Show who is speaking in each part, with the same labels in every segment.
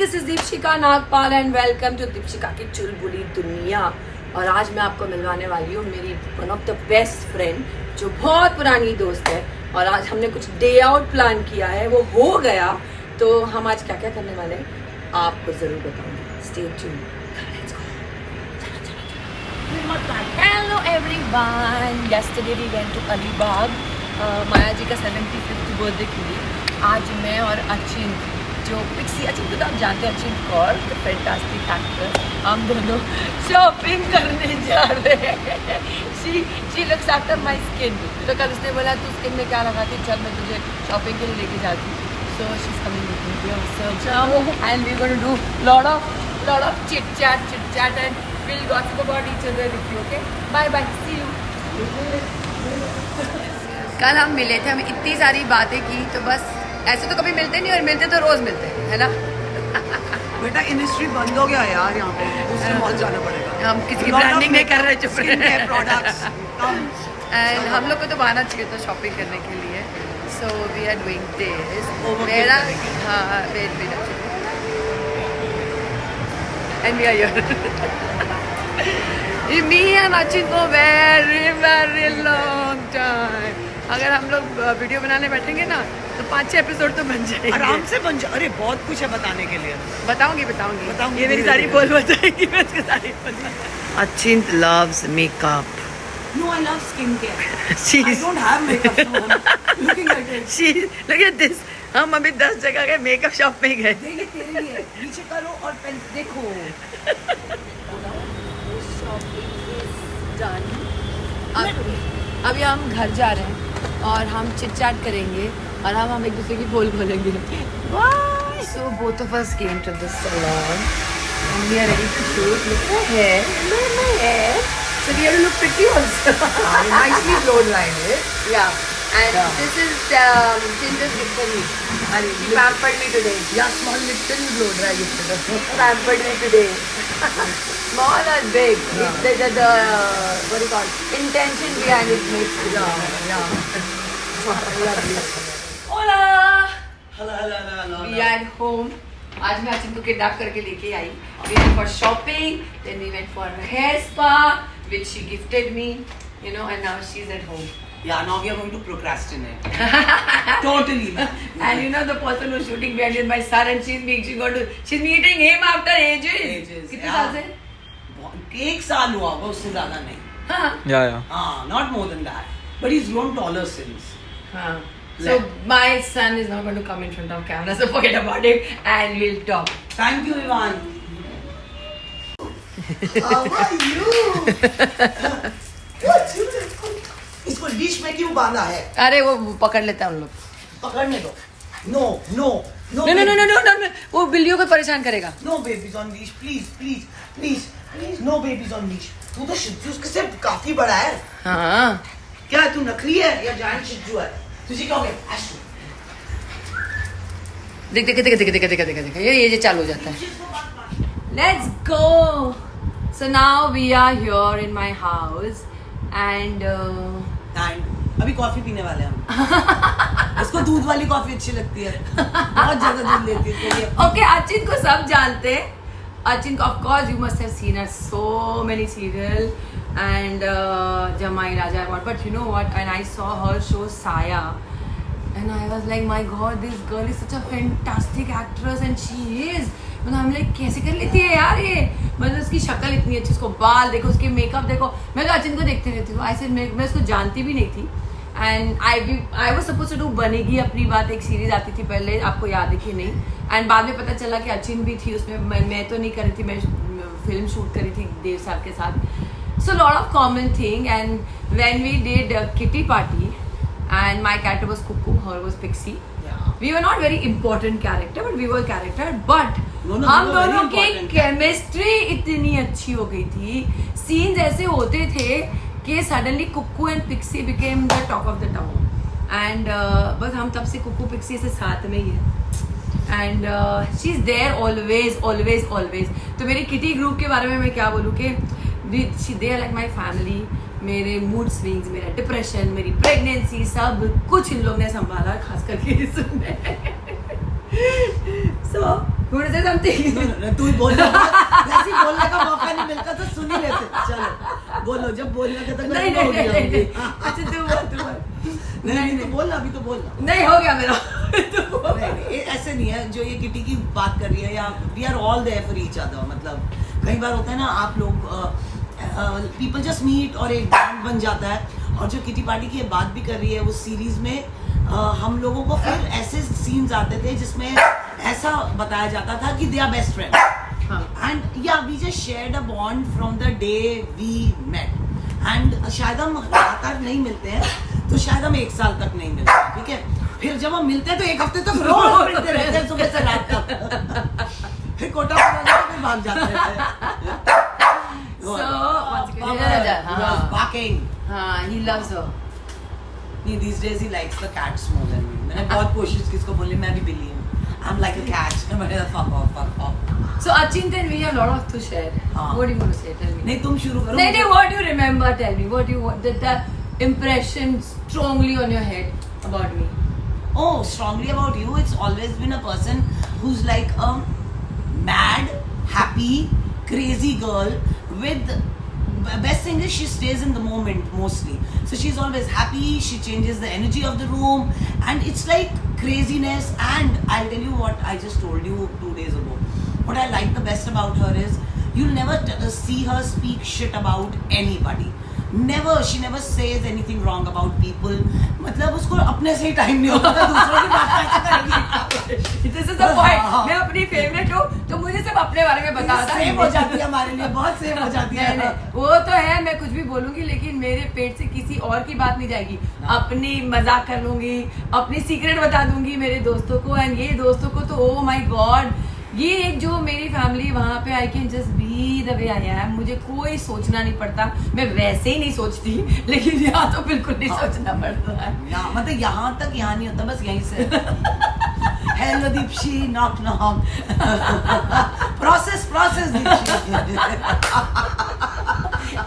Speaker 1: This is Deepshikha Nagpal and welcome to Deepshikha की चुलबुली दुनिया। और आज मैं आपको मिलवाने वाली हूँ मेरी one of the best friend जो बहुत पुरानी दोस्त है। और आज हमने कुछ डे आउट प्लान किया है, वो हो गया। तो हम आज क्या क्या करने वाले हैं आपको जरूर बताऊंगी। Stay tuned. Hello everyone, yesterday we went to Alibag Maya ji का 75th बर्थडे के लिए। आज मैं और अचिन जो पिक्सी, अचिन को तो आप जानते हैं, Achin Kaur the fantastic actor, हम दोनों शॉपिंग करने जा रहे हैं। She looks after my skin. तो कल उसने बोला तू स्किन में क्या लगाती, चल मैं तुझे शॉपिंग के लिए लेके जाती हूँ। So she is coming with me, so जाओ and we gonna do lot of chit chat and we'll gossip about each other with you, okay? Bye, see you. कल हम मिले थे, हमें इतनी सारी बातें की, तो बस ऐसे तो कभी मिलते नहीं और मिलते तो रोज मिलते हैं, है ना?
Speaker 2: बेटा इंडस्ट्री बंद हो गया यार, यहाँ पे दूसरे मॉल जाना पड़ेगा।
Speaker 1: हम किसी की ब्रांडिंग नहीं कर रहे, चुप रहे।
Speaker 2: प्रोडक्ट्स
Speaker 1: एंड हम लोग को तो बहाना चाहिए था शॉपिंग करने के लिए। So we are doing this. मेरा हाँ wait and we are here. Me and Achin को very long time. अगर हम लोग वीडियो बनाने बैठेंगे ना तो 5-6 एपिसोड तो बन जाएंगे
Speaker 2: आराम से बन जाए। अरे बहुत कुछ है बताने के लिए।
Speaker 1: बताऊंगी ये मेरी सारी बोल बताएगी, मैं इसके सारी Achin loves makeup.
Speaker 2: No, I love skincare.
Speaker 1: I
Speaker 2: don't have makeup. So looking at it.
Speaker 1: Look at this. हम अभी 10 जगह गए, मेकअप शॉप में गए।
Speaker 2: देखिए तेरे लिए नीचे करो और पेन देखो।
Speaker 1: अभी हम घर जा रहे हैं और हम चिट चैट करेंगे और हम एक दूसरे की बोल बोलेंगे। So both of us came to the salon and we are ready to shoot. Look at my hair. Look at my hair. So we have to look pretty also.
Speaker 2: Nicely blow drying it.
Speaker 1: Yeah. And this is Tinder's gift for me. She pampered me today.
Speaker 2: Yeah, small little blow dry gift.
Speaker 1: Pampered me today. Small or big?
Speaker 2: Yeah.
Speaker 1: The what do you call it? Intention behind it makes it.
Speaker 2: Yeah.
Speaker 1: Hola.
Speaker 2: Hello.
Speaker 1: We are at home. आज मैं अचिन को kidnap करके लेके आई। We went for shopping, then we went for a hair spa, which she gifted me, you know, and now she's at home.
Speaker 2: Yeah, now we are going to procrastinate. Totally.
Speaker 1: And you know the person who's shooting behind is my son, and she's meeting him after ages. कितने साल से?
Speaker 2: 1 साल हुआ, वो उससे ज़्यादा नहीं.
Speaker 1: हाँ.
Speaker 2: Yeah. Not more than that. But he's grown taller since.
Speaker 1: हाँ. So my son is not going to come in front of camera, so forget about it, and we'll talk.
Speaker 2: Thank you, Ivan. How are you? इसको dish में क्यों बांधा है?
Speaker 1: अरे वो पकड़ लेता है उन लोग।
Speaker 2: पकड़ने दो। No.
Speaker 1: No, वो बिल्लियों को परेशान करेगा।
Speaker 2: No babies on leash, please. No babies on leash. तू तो शिजू उसके से काफी बड़ा है।
Speaker 1: हाँ।
Speaker 2: क्या तू नकली है या जायंट शिजू है? तुझे क्या हो गया? आशु।
Speaker 1: देख ये चालू हो जाता है। Let's go. So now we are here in my house and
Speaker 2: अभी कॉफी पीने वाले हम। इसको दूध वाली कॉफी अच्छी लगती है, बहुत ज्यादा दूध लेती है।
Speaker 1: Okay, अचिन को सब जानते हैं। अचिन को of course you must have seen her so many serial and Jamai Raja Award, but you know what, and I saw her show Saya and I was like my god, this girl is such a fantastic actress and she is, मतलब हम लोग कैसे कर लेती है यार ये, मतलब उसकी शक्ल इतनी अच्छी, उसको बाल देखो, उसके मेकअप देखो। मैं तो अचिन को देखते रहती हूँ, ऐसे मैं उसको जानती भी नहीं थी। And I was suppose to do बनेगी अपनी बात, एक सीरीज आती थी पहले, आपको याद है कि नहीं? एंड बाद में पता चला कि अचिन भी थी उसमें। मैं तो नहीं कर रही थी, मैं फिल्म शूट करी थी देव साहब के साथ। So lot of common thing and when we did kitty party and my character was Kuku, her was Pixie. We were not very important character, but we were character. But हम दोनों की chemistry इतनी अच्छी हो गई थी, सीन्स ऐसे होते थे कि suddenly Kukku and Pixie became the talk of the town. And बस हम तब से कुक्कू पिक्सी से साथ में ही है and she is there always. तो मेरी किटी ग्रुप के बारे में मैं क्या बोलूँ कि they are like my family. मेरे मूड स्विंग्स, मेरा डिप्रेशन, मेरी प्रेगनेंसी, सब कुछ इन लोग ने संभाला, खास करके इसमें। So, थोड़े से हम something.
Speaker 2: तू ही बोल वैसे ही बोलने का मौका नहीं मिलता तो सुन ही लेते. चलो बोलो, जब बोलना खत्म
Speaker 1: नहीं
Speaker 2: हो गया.
Speaker 1: अच्छा तू बोल.
Speaker 2: नहीं तो बोल, अभी तो बोल.
Speaker 1: नहीं हो गया मेरा.
Speaker 2: नहीं, ऐसे नहीं है. जो ये किटी की बात कर रही है, या we are all there for each other. मतलब कई बार होता है ना, आप लोग पीपल जस्ट मीट और एक बॉन्ड बन जाता है. और जो किटी पार्टी की ये बात भी कर रही है, उस सीरीज में हम लोगों को फिर ऐसे सीन्स आते थे जिसमें ऐसा बताया जाता था कि they are best friend. And yeah we just shared a bond from the day we met. And शायद हम लगातार नहीं मिलते हैं, तो शायद हम 1 साल तक नहीं मिलते. ठीक है, फिर जब हम मिलते हैं तो 1 हफ्ते तक रोज मिलते रहते हैं, सुबह से रात तक. फिर कोटा फिर भाग जाते हैं. Barking.
Speaker 1: He loves her.
Speaker 2: नहीं, these days he likes the cats more than me. मैंने बहुत कोशिश की इसको बोली, मैं भी बिल्ली हूँ. I'm like a cat. मैंने fuck off.
Speaker 1: So Achin, then we have a lot of to share.
Speaker 2: हाँ.
Speaker 1: What do you want to say? Tell me.
Speaker 2: नहीं, तुम शुरू करो.
Speaker 1: नहीं, what do you remember? Tell me. What do you want? The impression strongly on your head about me.
Speaker 2: Oh, strongly about you. It's always been a person who's like a mad, happy, crazy girl with. Best thing is she stays in the moment mostly. So she's always happy. She changes the energy of the room, and it's like craziness. And I'll tell you what I just told you 2 days ago. What I like the best about her is you'll never see her speak shit about anybody. Never. She never says anything wrong about people. मतलब उसको अपने से ही time नहीं होता था, दूसरों की बात कैसे करेगी.
Speaker 1: This is the point. मैं अपनी फेवरेट हूँ, तो मुझे सिर्फ अपने बारे में बताता है.
Speaker 2: सेम हो जाती है हमारे लिए, बहुत सेम हो जाती है.
Speaker 1: नहीं, वो तो है. मैं कुछ भी बोलूंगी, लेकिन मेरे पेट से किसी और की बात नहीं जाएगी. अपनी मजाक कर लूंगी, अपनी सीक्रेट बता दूंगी मेरे दोस्तों को. एंड ये दोस्तों को तो ओ माय गॉड, ये एक जो मेरी फैमिली वहाँ पे, I can just be the way I am. मुझे कोई सोचना नहीं पड़ता. मैं वैसे ही नहीं सोचती, लेकिन यहाँ तो बिल्कुल नहीं सोचना पड़ता है.
Speaker 2: मतलब यहाँ तक, यहाँ नहीं होता, बस यहीं से. Hello Deepshi, knock knock. Process Deepshi.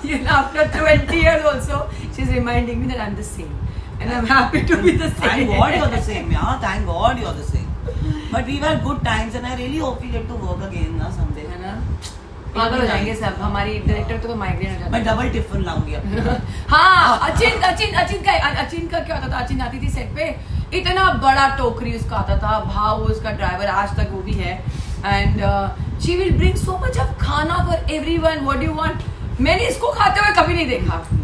Speaker 1: You know, after 20 years also, she's reminding me that I'm the same, and I'm happy to be the same.
Speaker 2: Thank God you're the same, yeah. Thank God you're the same. But we've had good times, and I really hope we get to work again ना someday.
Speaker 1: है ना? पागल हो जाएंगे सब. हमारी director तो migraine हो जाता है.
Speaker 2: मैं डबल टिफिन लाऊंगी अब.
Speaker 1: हाँ, अचिन का क्या होता था? अचिन आती थी सेट पे, इतना बड़ा टोकरी उसका आता था. भाव उसका ड्राइवर आज तक वो भी है. And she will bring so much of खाना for everyone. What do you want? मैंने इसको खाते हुए कभी नहीं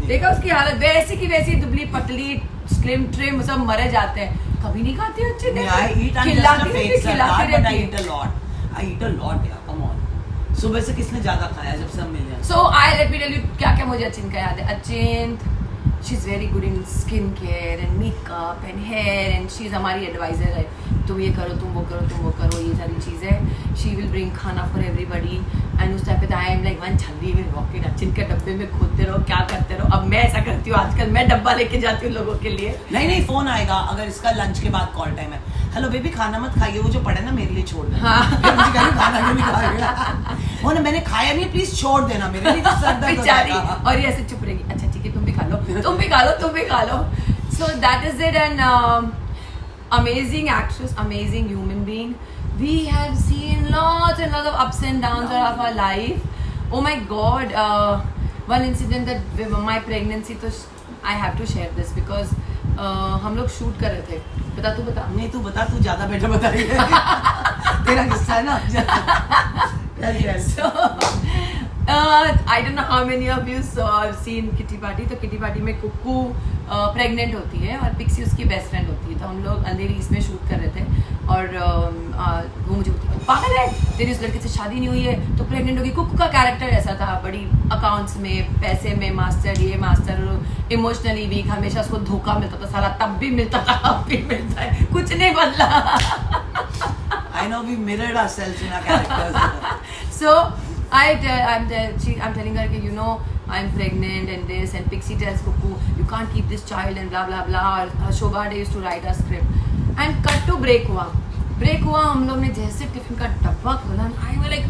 Speaker 1: देखा उसकी हालत वैसी की वैसी, दुबली पतली, स्लिम ट्रिम, सब मरे जाते हैं. कभी नहीं खाती अच्छे.
Speaker 2: I eat a lot, yeah. Come on. सुबह से किसने ज्यादा खाया जब सब मिले?
Speaker 1: So let me tell you क्या क्या मुझे अचिन का याद है. Achin, she's very good in skin care and makeup and hair, and she's हमारी advisor है. तुम ये करो, तुम वो करो, ये सारी चीज़ें. She will bring खाना for everybody. And उस टाइम पे I am like one छल्ली में walking. अचिन के डब्बे में खोदते रहो, क्या करते रहो. अब मैं ऐसा करती हूँ आजकल, मैं डब्बा लेके जाती हूँ लोगों के लिए.
Speaker 2: नहीं, फोन आएगा अगर इसका लंच के बाद कॉल टाइम है. हेलो बेबी, खाना मत खाइए, वो जो पड़े ना मेरे लिए छोड़ देना. खाना क्यों नहीं खाएगा? वो ना मैंने खाया नहीं, प्लीज छोड़ देना मेरे लिए. सर दर्द हो जाएगा.
Speaker 1: और ये ऐसे चुप रहेगी. अच्छा ठीक है, तुम भी खा लो. So that is it. And amazing actress, amazing human being. We have seen lots and lots of ups and downs of our life. Oh my God, one incident that with my pregnancy, तो I have to share this because हम लोग shoot कर रहे थे. बता.
Speaker 2: नहीं तू बता, तू ज्यादा बेटर बता रही है. तेरा किस्सा है ना.
Speaker 1: So I don't know how many of you saw seen Kitty Party. तो Kitty Party में कुक्कू प्रेग्नेंट होती है और पिक्सी उसकी बेस्ट फ्रेंड होती है. तो हम लोग अंधेरी इसमें शूट कर रहे थे और वो मुझे पागल है, तेरी उस लड़के से शादी नहीं हुई है तो प्रेग्नेंट होगी. कुक्कू का कैरेक्टर ऐसा था, बड़ी अकाउंट्स में, पैसे में मास्टर, ये मास्टर, इमोशनली वीक, हमेशा उसको धोखा मिलता था साला. तब भी मिलता था, अब भी मिलता है, कुछ नहीं बदला.
Speaker 2: I know we mirrored ourselves in our characters.
Speaker 1: So I'm telling her, you know, I'm pregnant and this, and Pixie tells Cuckoo, you can't keep this child and blah blah blah. Shobha used to write a script. And cut to break हुआ. हम लोग ने जैसे tiffin का डब्बा खोला, I was like,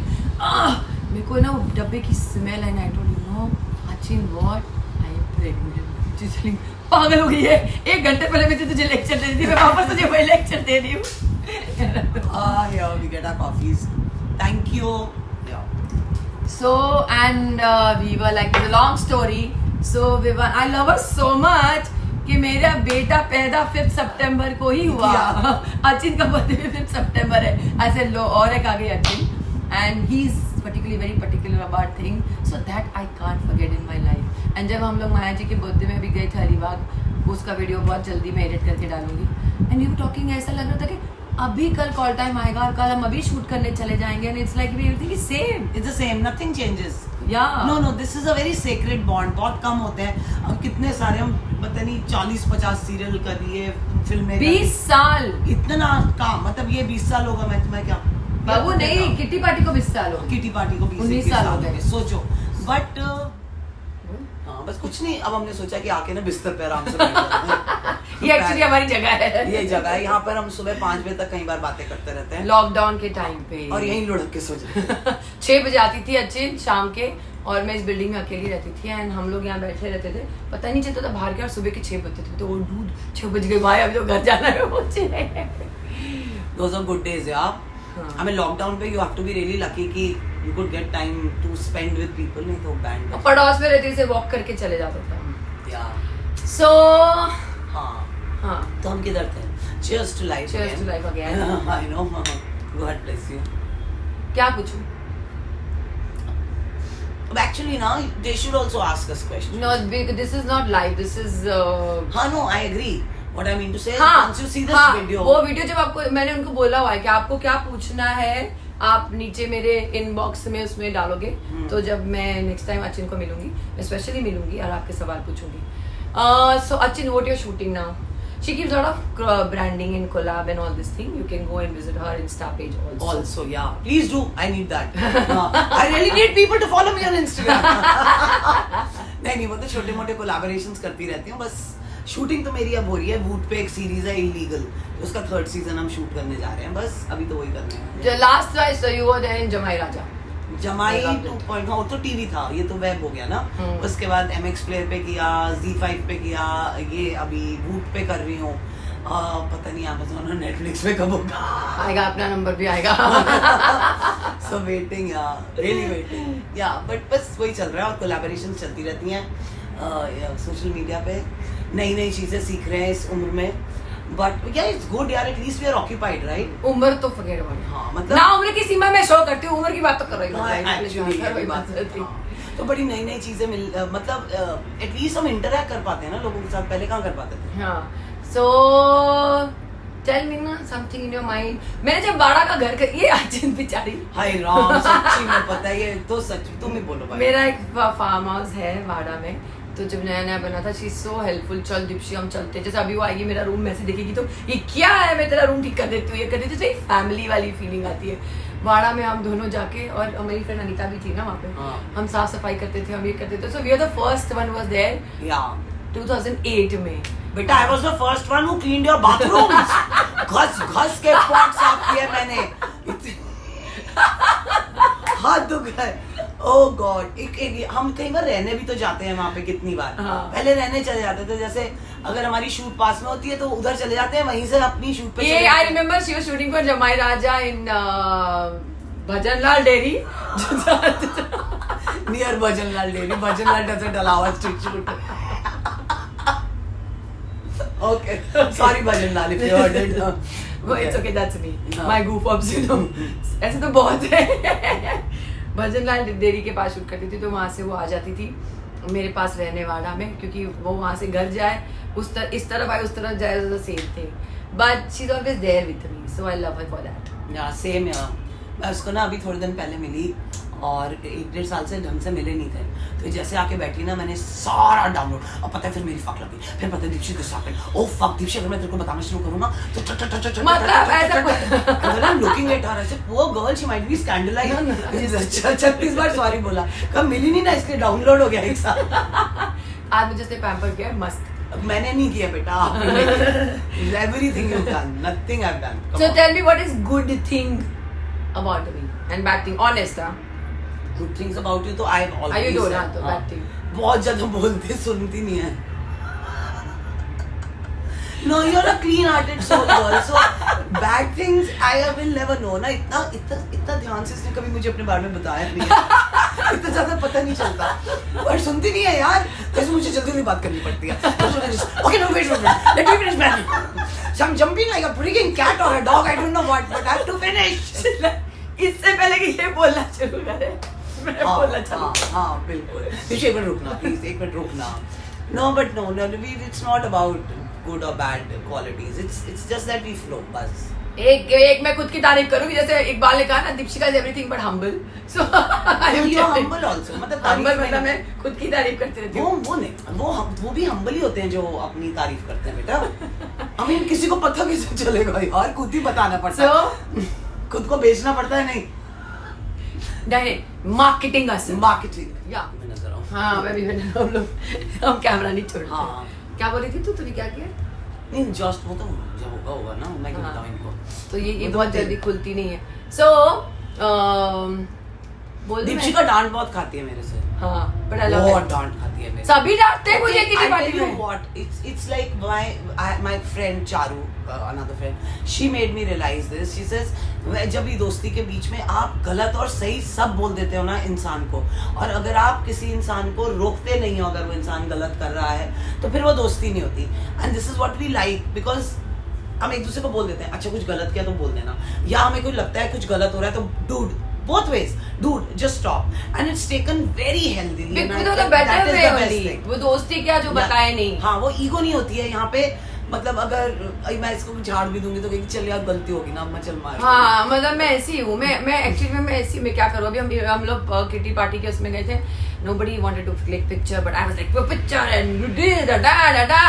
Speaker 1: मेरे को ना वो डब्बे की स्मेल है. I told you know, Achin, what? I am pregnant. She's telling, पागल हो गई है. 1 घंटे पहले मैं तुझे लेक्चर दे दी थी, मैं वापस तुझे वही लेक्चर दे रही हूँ.
Speaker 2: Here we get our coffees. Thank you. Yeah.
Speaker 1: So and we were like, it's a long story. So we were, I love her so much कि मेरा बेटा पैदा 5 सितंबर को ही हुआ. अचिन का बर्थडे भी 5 सितंबर है. I said लो और एक आ गई Achin, and he is particularly very particular about things, so that I can't forget in my life. And जब हम लोग माया जी के बर्थडे में भी गए थे अलीबाग, उसका वीडियो बहुत जल्दी मैं एडिट करके डालूंगी. And we were talking, ऐसा लग रहा था कि अभी कल कॉल टाइम आएगा और कल हम अभी शूट करने चले जाएंगे. And it's like everything is same.
Speaker 2: It's the same. Nothing changes.
Speaker 1: Yeah.
Speaker 2: No, this is a very sacred bond. बहुत कम होते हैं. अब कितने सारे हम पता नहीं 40-50 सीरियल कर लिए, फिल्में
Speaker 1: 20 साल.
Speaker 2: इतना काम, मतलब ये 20 साल होगा. मैं क्या
Speaker 1: बाबू नहीं, किटी पार्टी को 20 साल हो.
Speaker 2: किटी पार्टी को
Speaker 1: 19 साल हो गए.
Speaker 2: सोचो. बट हाँ, बस कुछ नहीं. अब हमने सोचा कि आके ना बिस्तर पे आराम से बैठ जाते.
Speaker 1: ये एक्चुअली हमारी जगह है.
Speaker 2: ये जगह है. यहाँ पर हम सुबह 5 बजे तक कई बार बातें करते रहते हैं.
Speaker 1: लॉकडाउन के टाइम पे.
Speaker 2: और यहीं लुढ़क के सो जाते.
Speaker 1: 6 बजे आती थी अचिन शाम के, और मैं इस बिल्डिंग में अकेली रहती थी. एंड हम लोग यहाँ बैठे रहते थे, पता नहीं चलता था बाहर के, और सुबह के 6 बजते थे. तो वो दूध 6 बज गए भाई, अभी तो घर जाना है मुझे.
Speaker 2: Those are good days, yeah. I mean, lockdown पे you have to be really lucky कि you could get time to spend with people. नहीं तो बैंड.
Speaker 1: पड़ोस में रहती से वॉक करके चले जाते थे.
Speaker 2: Yeah.
Speaker 1: So
Speaker 2: हाँ. तो हम किधर थे? Cheers to life.
Speaker 1: Cheers to life again.
Speaker 2: I know. God bless you.
Speaker 1: क्या पूछूं?
Speaker 2: Actually, now they should also ask us questions.
Speaker 1: No, this is not live. This is.
Speaker 2: हाँ, no, I agree. What I mean to say is,
Speaker 1: हाँ,
Speaker 2: once you see this video.
Speaker 1: वो video जब आपको, मैंने उनको बोला हुआ है कि आपको क्या पूछना है, आप नीचे मेरे इनबॉक्स में उसमें डालोगे. तो जब मैं नेक्स्ट टाइम अचिन को मिलूंगी, मैं स्पेशली मिलूंगी और आपके सवाल पूछूंगी. So Achin, what you're shooting now? She keeps a lot of branding and collab and all this thing. You can go and visit her Insta page also.
Speaker 2: Also, yeah. Please do. I need that. I really need people to follow me on Instagram. नहीं वो तो छोटे मोटे collaborations करती रहती हूँ. बस shooting तो मेरी अब हो रही है. वूट पे एक सीरीज है इलीगल, उसका 3rd सीजन हम शूट करने जा रहे हैं. बस अभी तो वही करने हैं.
Speaker 1: The last I saw you were there in जमाई राजा.
Speaker 2: जमाई 2.0 तो टीवी था, ये तो वेब हो गया ना. उसके बाद MX प्लेयर पे किया, Z5 पे किया, ये अभी वूट पे कर रही हूँ. पता नहीं Amazon और Netflix पे कब होगा.
Speaker 1: आएगा, अपना नंबर भी आएगा.
Speaker 2: So waiting, yeah, really waiting. Yeah, but बस वही चल रहा है और कोलैबोरेशंस चलती रहती हैं सोशल मीडिया पे. नई चीजें सीख रहे हैं इस उम्र में. But yeah, it's good यार. At least we are occupied, right?
Speaker 1: उम्र तो forget about it.
Speaker 2: हाँ, मतलब
Speaker 1: ना उम्र की सीमा में शो करती हूँ, उम्र की बात तो कर रही हूँ.
Speaker 2: actually बात है. तो बड़ी नई चीजें मतलब एटलीस्ट हम इंटरैक्ट कर पाते हैं ना लोगों के साथ. पहले कहाँ कर पाते थे.
Speaker 1: हाँ. So tell me ना something in your mind. मैंने जब वाड़ा का घर ये अचिन बेचारी.
Speaker 2: हाय राम, सच्ची में पता है ये तो सच. तुम ही बोलो भाई.
Speaker 1: मेरा एक फार्म हाउस है वाड़ा में. तो जब नया बना था, शी इज सो हेल्पफुल. चल दीप्शी हम चलते हैं. जैसे अभी वो आएगी मेरा रूम में से देखेगी तो ये क्या है, मैं तेरा रूम ठीक कर देती हूँ, ये कर देती हूँ. तो एक फैमिली वाली फीलिंग आती है. वाड़ा में हम दोनों जाके, और हमारी फ्रेंड अनीता भी थी ना वहाँ पे. हम साफ सफाई करते थे, हम ये करते थे. So we are the first one was there.
Speaker 2: या
Speaker 1: 2008 में.
Speaker 2: बेटा I was the first one who cleaned your bathrooms. घस के पॉट साफ किए मैंने. हाथ दुख गए. Oh god. एक हम कई बार रहने भी तो जाते हैं वहाँ पे कितनी बार. पहले रहने चले जाते थे. जैसे अगर हमारी शूट पास में होती है तो उधर चले जाते हैं, वहीं से अपनी शूट पे.
Speaker 1: ये I remember she was shooting for Jamai Raja in Bhajanlal dairy.
Speaker 2: Near Bhajanlal dairy. Bhajanlal doesn't allow us to shoot. Okay, sorry Bhajanlal if you heard it.
Speaker 1: It's okay, that's me. My goof ups, you know. ऐसे तो बहुत है. Bhajanlal dairy के पास shoot करती थी, तो वहाँ से वो आ जाती थी मेरे पास रहने वाड़ा में, क्योंकि वो वहाँ से घर जाए, इस तरफ आए उस तरफ जाए, तो सेम थे. But she is always there with me, so I love her for that.
Speaker 2: या सेम यार. मैं उसको ना अभी थोड़े दिन पहले मिली और 1-1.5 साल से ढंग से मिले नहीं थे. तो जैसे आके बैठी ना, मैंने सारा डाउनलोड. अब पता है फिर मेरी फक लगी. फिर पता है दीप्शी के साथ ओ फक दीप्शी, अगर मैं तेरे को बताना शुरू करूँ ना तो मतलब लुकिंग एट हर ऐसे poor girl, she might be scandalised. 36 बार सॉरी बोला. कब मिली नहीं ना, इसलिए डाउनलोड हो गया एक साथ.
Speaker 1: आज मुझे पैम्पर किया मस्त.
Speaker 2: मैंने नहीं किया बेटा. Everything you done, nothing I have done.
Speaker 1: So tell me what is good thing about me and bad thing. Honest हां.
Speaker 2: Good things about you तो I have always
Speaker 1: you don't
Speaker 2: said.
Speaker 1: have to bad thing.
Speaker 2: बहुत ज्यादा बोलती, सुनती नहीं है. No, you're a clean-hearted soul girl. So bad things I will never know ना, इतना इतना इतना ध्यान से इसने कभी मुझे अपने बारे में बताया नहीं है। इतना ज्यादा पता नहीं चलता और सुनती नहीं है यार, जैसे मुझे जल्दी जल्दी बात करनी पड़ती है। Okay no wait let me finish man, so I am jumping like a freaking cat और a dog, I don't know what but I have to finish.
Speaker 1: इससे पहले कि ये बोलना शुरू करे मैं बोलना चाहूँ।
Speaker 2: हाँ बिल्कुल, एक मिनट रुकना प्लीज, एक मिनट रुकना। No, but no, it's not about good or bad qualities. It's just that we flow, बस।
Speaker 1: एक मैं खुद की तारीफ करूंगी, जैसे इकबाल ने कहा ना, Deepshikha is everything but humble, so I M
Speaker 2: humble also, मतलब
Speaker 1: हम्बल मतलब मैं खुद की तारीफ करती रहती हूँ।
Speaker 2: वो नहीं, वो भी हम्बल ही होते हैं जो अपनी तारीफ करते हैं बेटा। I mean, किसी को पता कैसे चलेगा यार, खुद ही बताना पड़ता है, खुद को बेचना पड़ता है। नहीं
Speaker 1: मार्केटिंग असल
Speaker 2: मार्केटिंग
Speaker 1: या
Speaker 2: मैं नजर आऊं।
Speaker 1: हाँ मैं भी हम लोग हम कैमरा नहीं छोड़ते।
Speaker 2: हाँ।
Speaker 1: क्या बोली थी तूने क्या किया?
Speaker 2: नहीं जस्ट वो तो जब होगा ना, मैं क्या
Speaker 1: हाँ।
Speaker 2: बताऊं इनको।
Speaker 1: तो ये
Speaker 2: वो तो
Speaker 1: बहुत
Speaker 2: तेरे-
Speaker 1: जल्दी खुलती नहीं है। सो बोल दूं मैं?
Speaker 2: दीपशिका डांट बहुत खाती है मेरे से,
Speaker 1: हाँ बट आई लव
Speaker 2: बहुत
Speaker 1: इट।
Speaker 2: डांट खाती है मेरे से।
Speaker 1: सभी डांटते हैं मुझे किसी पार्टी में।
Speaker 2: What? It's like my friend Charu, another friend. She made me realize this. She says, जब ये दोस्ती के बीच में आप गलत और सही सब बोल देते हो ना इंसान को, और अगर आप किसी इंसान को रोकते नहीं हो अगर वो इंसान गलत कर रहा है, तो फिर वो दोस्ती नहीं होती। And this is what we like because हम एक दूसरे को बोल देते हैं, अच्छा कुछ गलत किया तो बोल देना, या हमें कोई लगता है कुछ गलत हो रहा है तो dude, both ways, dude, just stop. And it's taken very healthily.
Speaker 1: Because of the better way only. वो दोस्ती क्या जो बताए नहीं।
Speaker 2: हाँ वो ईगो नहीं होती है यहाँ पे, मतलब अगर मैं इसको झाड़ भी दूंगी तो कहेगी चल यार गलती होगी ना, मैं चल मार।
Speaker 1: हाँ मतलब मैं ऐसी हूँ, मैं एक्चुअली में ऐसी, मैं क्या करूँ, अभी हम लोग किटी पार्टी के उसमें गए थे, nobody wanted to click picture but I was like picture and you did da.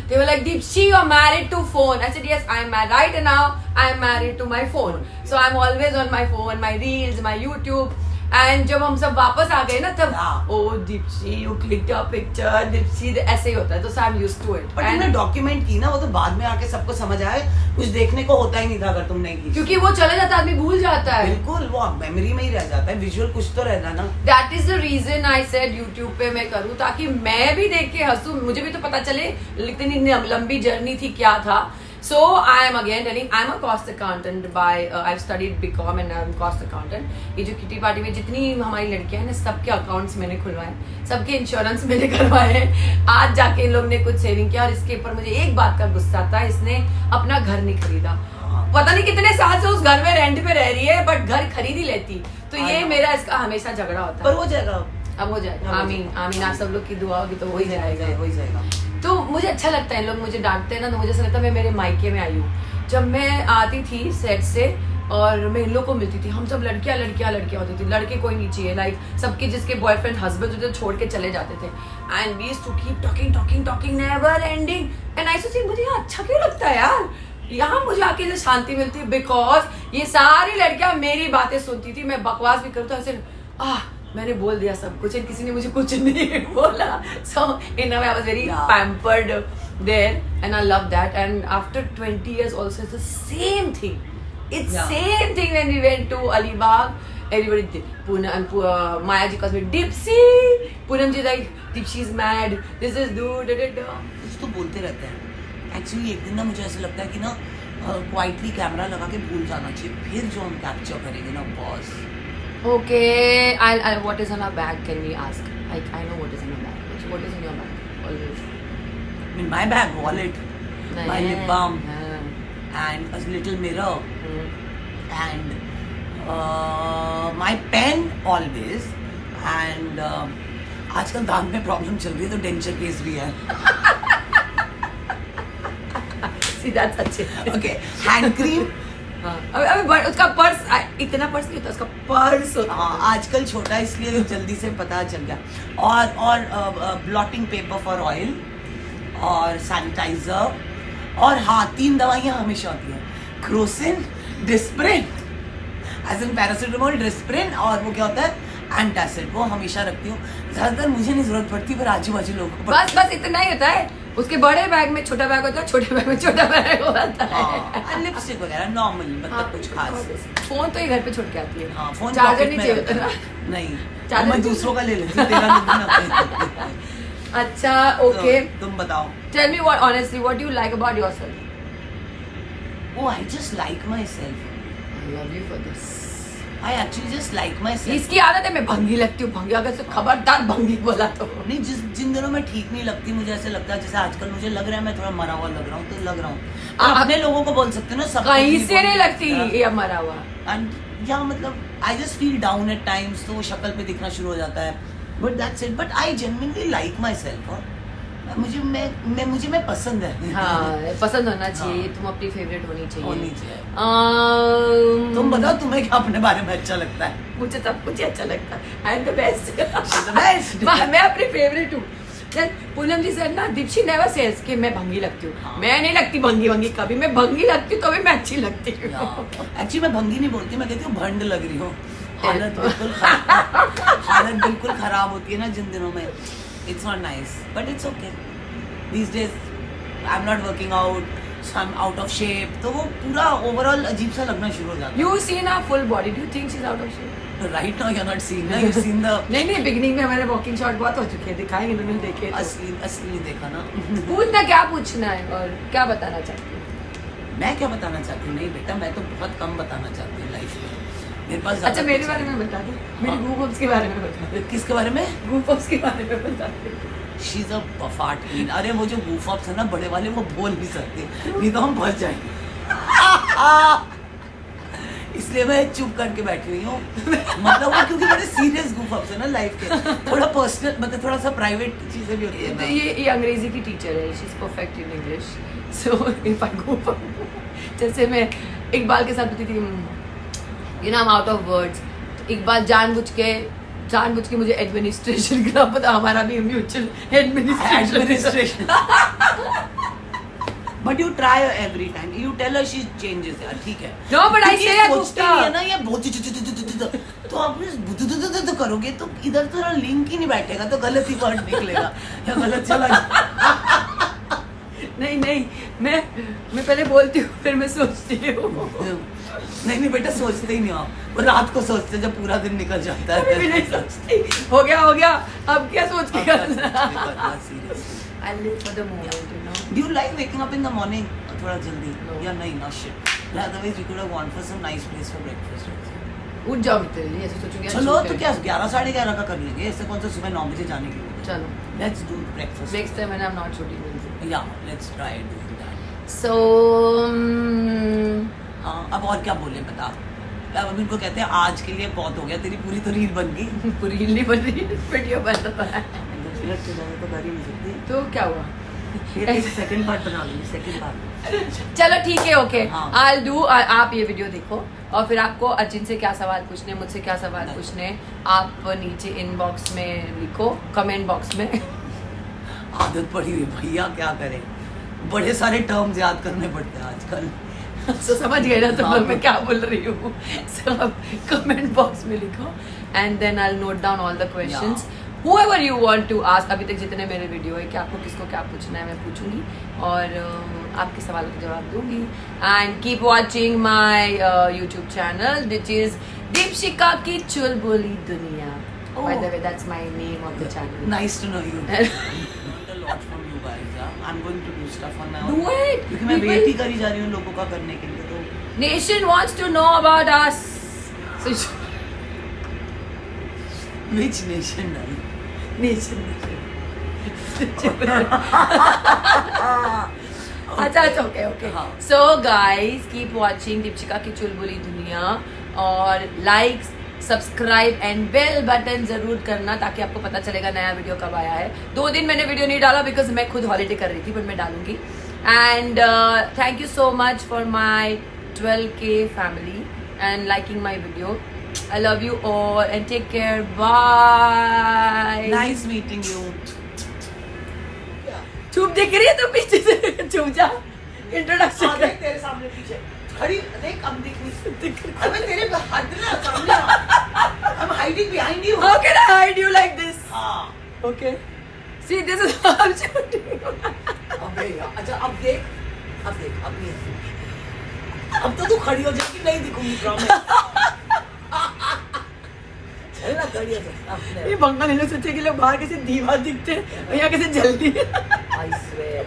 Speaker 1: They were like, Deepshi, you're married to phone. I said yes, I'm married right now, I'm married to my phone, so I'm always on my phone, my reels, my YouTube. And जब हम सब वापस आ गए ना तब oh Deepshi you click your picture, Deepshi ऐसे ही होता है, तो I am used to it.
Speaker 2: पर तुमने डॉक्यूमेंट की ना, वो तो बाद में आके सबको समझ आए, कुछ देखने को होता ही नहीं था अगर तुमने की,
Speaker 1: क्योंकि वो चले जाता है, आदमी भूल जाता है।
Speaker 2: बिल्कुल वो मेमोरी में ही रह जाता है, विजुअल कुछ तो रहना ना।
Speaker 1: That is the reason I said YouTube पे मैं करूँ, ताकि मैं भी देख के हंसूं, मुझे भी तो पता चले इतनी लंबी जर्नी थी क्या था। So I am again telling, I'm a cost accountant by I've studied BCom and I'm cost accountant. ये जो किटी पार्टी में जितनी हमारी लड़कियां हैं ना, सबके अकाउंट्स मैंने खुलवाए, सबके इंश्योरेंस मैंने करवाए हैं। आज जाके इन लोग ने कुछ सेविंग किया, और इसके ऊपर मुझे एक बात का गुस्सा था, इसने अपना घर नहीं खरीदा। पता नहीं कितने साल से उस घर में रेंट पे रह रही है बट घर खरीद ही लेती। तो ये मेरा इसका हमेशा झगड़ा होता है।
Speaker 2: पर हो जाएगा,
Speaker 1: अब हो जाएगा। आमीन आमीन, आप सब लोग की दुआ होगी तो हो ही जाएगा,
Speaker 2: हो ही जाएगा।
Speaker 1: तो मुझे अच्छा लगता है, लोग मुझे डांटते हैं ना, तो मुझे ऐसा लगता है मैं मेरे मायके में आई हूँ। जब मैं आती थी सेट से और मैं इन लोग को मिलती थी, हम सब लड़कियां होती थी, लड़के कोई नहीं चाहिए, लाइक सबके जिसके बॉयफ्रेंड हस्बैंड होते छोड़ के चले जाते थे। And we used to keep talking never ending, and I सोची मुझे यहाँ अच्छा क्यों लगता है यार, यहाँ मुझे आके जो शांति मिलती है, बिकॉज ये सारी लड़कियां मेरी बातें सुनती थी, मैं बकवास भी करूँ तो ऐसे मैंने बोल दिया सब कुछ एंड किसी ने मुझे कुछ नहीं बोला। So in a way I was very pampered there and I love that. And after 20 years also it's the same thing, it's same thing when we went to Alibag, everybody did Poonam, Maya ji calls me Dipsy, Poonam ji like Dipsy is mad, this is dude
Speaker 2: कुछ तो बोलते रहते हैं। Actually एक दिन ना मुझे ऐसा लगता है कि ना क्वाइटली कैमरा लगा के भूल जाना चाहिए, फिर जो हम कैप्चर करेंगे ना boss.
Speaker 1: Okay, I'll what is on our bag? Can we ask? I know what is in your bag. What is in your bag? Always.
Speaker 2: In my bag, wallet, my lip balm,
Speaker 1: हाँ.
Speaker 2: and a little mirror, and my pen always, and आजकल दांत में problem चल रही है तो denture case भी है।
Speaker 1: See, that's अच्छे।
Speaker 2: Okay, hand cream।
Speaker 1: हाँ, अबे उसका पर्स इतना पर्स नहीं होता, उसका पर्स होता।
Speaker 2: हाँ आजकल छोटा इसलिए जल्दी से पता चल गया। और ब्लॉटिंग पेपर फॉर ऑयल और सैनिटाइजर, और हाँ 3 दवाइयाँ हमेशा होती हैं, Crocin, Disprin, as in paracetamol, Disprin, और वो क्या होता है एंटासिड, वो हमेशा रखती हूँ। ज्यादातर मुझे नहीं जरूरत पड़ती पर आजू बाजू लोगों को
Speaker 1: बस इतना ही होता है। उसके बड़े बैग में छोटा बैग होता है, छोटे बैग में छोटा बैग होता है।
Speaker 2: लिपस्टिक वगैरह नॉर्मल, मतलब कुछ खास।
Speaker 1: फोन तो ये घर पे छोड़ के आती है।
Speaker 2: हाँ, फोन
Speaker 1: चार्जर
Speaker 2: पॉकेट
Speaker 1: नहीं
Speaker 2: में
Speaker 1: चाहिए
Speaker 2: रखता
Speaker 1: होता
Speaker 2: है।
Speaker 1: ना।
Speaker 2: नहीं,
Speaker 1: चार्जर
Speaker 2: मैं दूसरों का ले लेती हूँ, तेरा नहीं देना।
Speaker 1: अच्छा ओके,
Speaker 2: तुम बताओ।
Speaker 1: Tell me what honestly what do you like about yourself?
Speaker 2: Oh, I just like myself.
Speaker 1: I love you for this.
Speaker 2: I actually just like myself.
Speaker 1: इसकी आदत है, मैं भंगी लगती हूँ, भंगी अगर से खबरदार भंगी बोला तो
Speaker 2: नहीं, जिन दिनों में ठीक नहीं लगती, मुझे ऐसे लगता है जैसे आजकल मुझे लग रहा है मैं थोड़ा मरा हुआ लग रहा हूँ, तो लग रहा हूँ।
Speaker 1: आप
Speaker 2: अपने लोगों को बोल सकते हो ना, सब
Speaker 1: कहीं से नहीं लगती ये मरा हुआ।
Speaker 2: एंड या मतलब I just feel down at times, तो वो शक्ल पे दिखना शुरू हो जाता है, but that's it. But I genuinely like myself. मुझे मैं पसंद है।
Speaker 1: हाँ, पसंद होना चाहिए।
Speaker 2: हाँ।
Speaker 1: तुम अपनी फेवरेट होनी चाहिए।
Speaker 2: तुम बताओ तुम्हें क्या अपने बारे में अच्छा लगता है?
Speaker 1: मुझे सब कुछ अच्छा लगता है। I am the best.
Speaker 2: Best.
Speaker 1: मैं अपनी फेवरेट हूँ। पूनम जी सर ना, दीप्शी नेवर सेज कि मैं भंगी लगती हूँ।
Speaker 2: हाँ।
Speaker 1: मैं नहीं लगती भंगी कभी। मैं भंगी लगती हूँ तो भी मैं अच्छी लगती हूँ।
Speaker 2: एक्चुअली मैं भंगी नहीं बोलती, मैं कहती हूँ भंड लग रही हूँ। हालत बिल्कुल खराब होती है ना जिन दिनों में। It's not nice, but it's okay. These days I am not working out, so I am out of shape, तो वो पूरा ओवरऑल अजीब सा लगना शुरू हो जाता है।
Speaker 1: You seen her full body. Do you think she's out of shape?
Speaker 2: Right now you are not seeing ना, यू सीन द
Speaker 1: नहीं, बिगनिंग में हमारे वॉकिंग शॉट बहुत हो चुके हैं, दिखाएंगे तुमने देखे तो।
Speaker 2: असली देखा ना।
Speaker 1: पूछना क्या पूछना है और क्या बताना चाहती हूँ?
Speaker 2: मैं क्या बताना चाहती हूँ? नहीं बेटा, मैं तो बहुत कम बताना चाहती हूँ लाइफ में। मेरे पास
Speaker 1: अच्छा, मेरे बारे में बता दो। मेरी
Speaker 2: हाँ।
Speaker 1: गूफअप्स के बारे में बता दो।
Speaker 2: किसके बारे में?
Speaker 1: गूफअप्स के बारे में बता दो।
Speaker 2: शी इज अ बफाट क्वीन। अरे वो जो गूफअप्स है ना बड़े वाले, वो बोल नहीं सकते, नहीं तो हम फंस जाएंगे। इसलिए मैं चुप करके बैठी हुई हूँ। मतलब वो क्योंकि बड़े सीरियस गूफअप्स है ना लाइफ के, थोड़ा पर्सनल, मतलब थोड़ा सा प्राइवेट चीजें भी होती है ना।
Speaker 1: ये अंग्रेजी की टीचर है, she is perfect in English. So if I go, जैसे मैं इकबाल के साथ होती थी, you know I am out of words. Iqbal जानबूझ के मुझे एडमिनिस्ट्रेशन का पता, हमारा भी mutual administration.
Speaker 2: But you try every time, you tell her she changes यार, ठीक है।
Speaker 1: No, but I say
Speaker 2: सोचते नहीं है ना ये बहुत, तो आप इस करोगे तो इधर तो लिंक ही नहीं बैठेगा, तो गलत ही वर्ड निकलेगा या गलत चला जाएगा।
Speaker 1: नहीं, मैं पहले बोलती हूँ, फिर मैं सोचती हूँ।
Speaker 2: नहीं बेटा, सोचते ही नहीं आप, वो रात को सोचते जब पूरा दिन निकल जाता है।
Speaker 1: मैं नहीं सोचती। हो गया, अब क्या सोच के करना? I live for the moment, you know.
Speaker 2: Do you like waking up in the morning? थोड़ा जल्दी?
Speaker 1: No.
Speaker 2: या नहीं ना, shit. Otherwise we could have gone for some nice place for breakfast.
Speaker 1: उठ जाओ तेरे लिए, ऐसे सोचूंगी।
Speaker 2: चलो तो क्या 11 साढ़े 11 का कर लेंगे, इससे कौन सा सुबह 9 बजे जाने के लिए।
Speaker 1: चलो,
Speaker 2: Let's do breakfast.
Speaker 1: next time when I'm not shooting with you.
Speaker 2: Yeah, let's try doing that.
Speaker 1: So,
Speaker 2: हाँ, अब और क्या बोले बता। अब इनको कहते हैं आज के लिए बहुत हो गया, तेरी पूरी तो रील बन गई।
Speaker 1: पूरी रील नहीं बन रही, वीडियो बन रहा है।
Speaker 2: तो कर ही नहीं सकती।
Speaker 1: तो क्या हुआ?
Speaker 2: सेकंड पार्ट बना लूंगी, सेकंड पार्ट।
Speaker 1: चलो ठीक है, ओके।
Speaker 2: हाँ।
Speaker 1: I'll do, आप ये वीडियो देखो और फिर आपको अर्जुन से क्या सवाल पूछने, मुझसे क्या सवाल पूछने, आप नीचे इनबॉक्स में लिखो, कमेंट बॉक्स में।
Speaker 2: आदत पड़ी हुई भैया, क्या करें, बड़े सारे टर्म्स याद करने पड़ते हैं आजकल।
Speaker 1: तो समझ गए ना तुम लोग
Speaker 2: हाँ।
Speaker 1: मैं क्या बोल रही हूँ। सब कमेंट बॉक्स में लिखो and then I note down all the questions whoever you want to ask। अभी तक जितने मेरे वीडियो है कि आपको किसको क्या पूछना है मैं पूछूंगी और आपके सवालों के जवाब दूंगी। And keep watching my YouTube channel which is Deepshikha की चुलबुली दुनिया। By the way, that's my name of the channel.
Speaker 2: Nice to know you. Learned a lot from you guys. Yeah? I'm going to do stuff on my own.
Speaker 1: Do it.
Speaker 2: क्योंकि मैं wait ही करी जा रही हूँ लोगों का करने के लिए, तो
Speaker 1: Nation wants to know about us. So,
Speaker 2: which nation नहीं?
Speaker 1: Nation. अच्छा, okay.
Speaker 2: हाँ.
Speaker 1: So guys, keep watching Deepshikha की चुलबुली दुनिया और likes, subscribe and bell button जरूर करना ताकि आपको पता चलेगा नया वीडियो कब आया है। 2 दिन मैंने वीडियो नहीं डाला बिकॉज मैं खुद हॉलीडे कर रही थी, बट मैं डालूंगी। And thank you so much for my 12K family and liking my video. I love you all and take care. Bye.
Speaker 2: Nice meeting you.
Speaker 1: चुप दिख रही है तो पीछे से चुप जा। इंट्रोडक्शन
Speaker 2: हाँ, देख तेरे सामने पीछे खड़ी, देख अब दिख रही। अबे तेरे हद ना सामने आ। I'm hiding behind you.
Speaker 1: How can I hide you like this?
Speaker 2: हाँ।
Speaker 1: Okay. See, this is how I'm shooting.
Speaker 2: अबे यार, अच्छा अब देख, अब नहीं है। अब तो तू खड़ी हो जाएगी, नहीं दिखूंगी प्रॉमिस। चल ना, खड़ी हो जा।
Speaker 1: ये बंगाली लोग सोचे कि लोग बाहर कैसे दीवार दिखते हैं और यहाँ कैसे जल्दी।
Speaker 2: I swear.